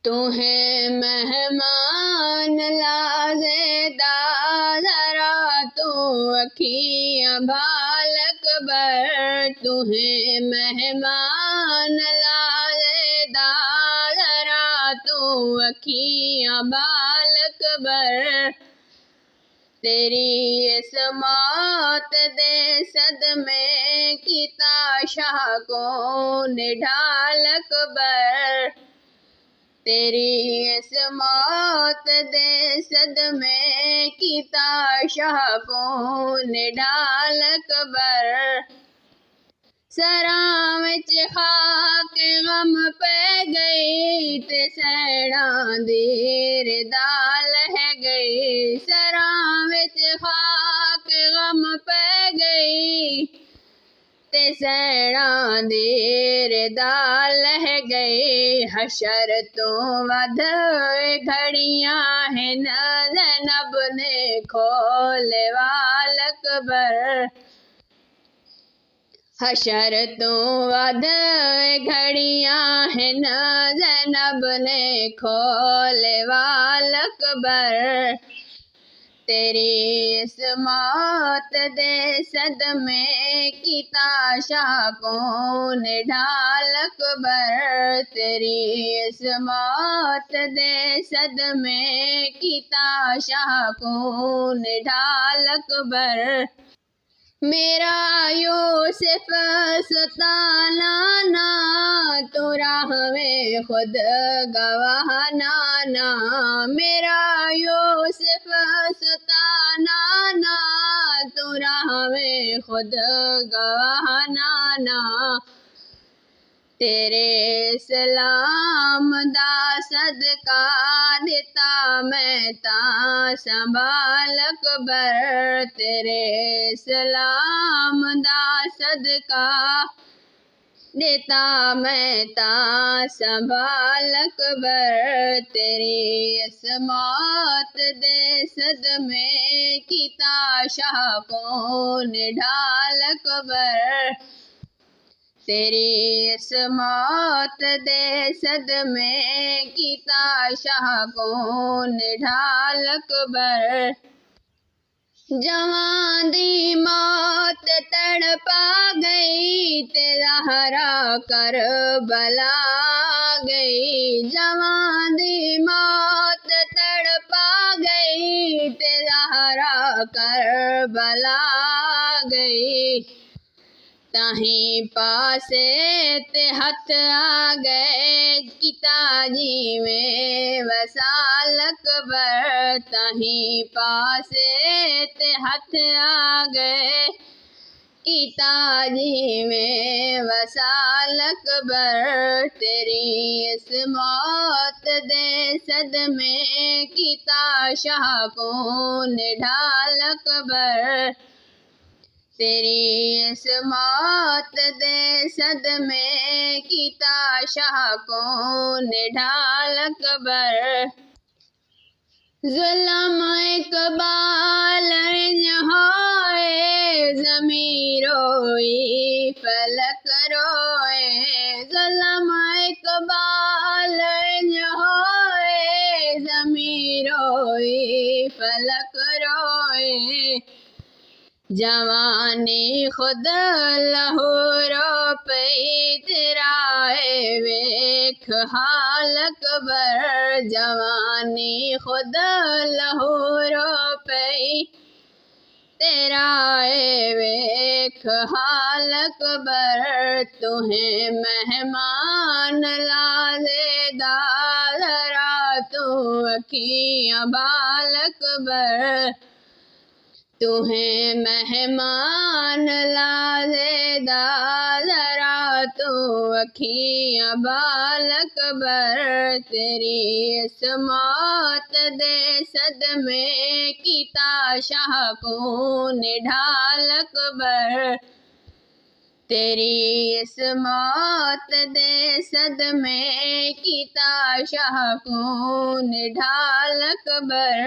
तुम्हें मेहमान लाज़ेदार ज़रा तू अखियाँ बालक बर। तुम्हें मेहमान लाज़ेदार ज़रा तू अखियाँ बालक बर। तेरी इस मौत दे सदमे की ताशा को निढालक बर। तेरी इस मौत दे सदमे की ताशा को निढालक बर। सरां विच खाक गम पै गई ते सैणां दी रिदा लह गई। सरां विच खाक गम पै गई ते सैणां दी रिदा लह गई। हशर तो वध घड़ियां हिन ज़ैनब ने खोले वालक बर। हशर तो वध घड़ियां हिन ज़ैनब ने खोले वालक बर। तेरी इस मौत दे सदमे की ताशा को निढालक बर। तेरी इस मौत दे सदमे की ताशा को निढालक बर। मेरा यूसुफ सताना ना तू राह में खुद गवाह नाना। मेरा यूसुफ सताना ना तू राह में खुद गवाह नाना। तेरे सलाम दा सदका दिता मैं तां संभालक बर। तेरे सलाम दा सदका दिता मैं तां संभालक बर। तेरी इस मौत दे सदमे की ताशा को निढालक बर। तेरी इस मौत दे सदमे की ताशा को निढालक बर। जवां दी मौत तड़पा गई ते ज़हरा करबला गई। जवां दी मौत तड़पा गई ते ज़हरा करबला गई। ताहीं पासे ते हथ आ गए किताजी में वसालक बर। ताहीं पासे ते हथ आ गए किताजी में वसालक बर। तेरी इस मौत दे सदमे की ताशा को निढालक बर। तेरी इस मौत दे सदमे की ताशा को निढालक बर। ज़ुल्म इक़बाल इंज होए ज़मीं रोई फलक रोए। ज़ुल्म इक़बाल इंज होए ज़मीं रोई फलक रोए। जवानी खुद लहूरो पई तेराए वेख हालक बर। जवानी खुद लहूरो पई तेराए वेख हालक बर। तुम्हें मेहमान लाज़ेदार ज़रा तू अखियाँ बालक बर। तुम्हें मेहमान लाज़ेदार ज़रा तू अखियाँ बालक बर। तेरी इस मौत दे सदमे की ताशा को निढालक बर। तेरी इस मौत दे सदमे की ताशा को निढालक बर।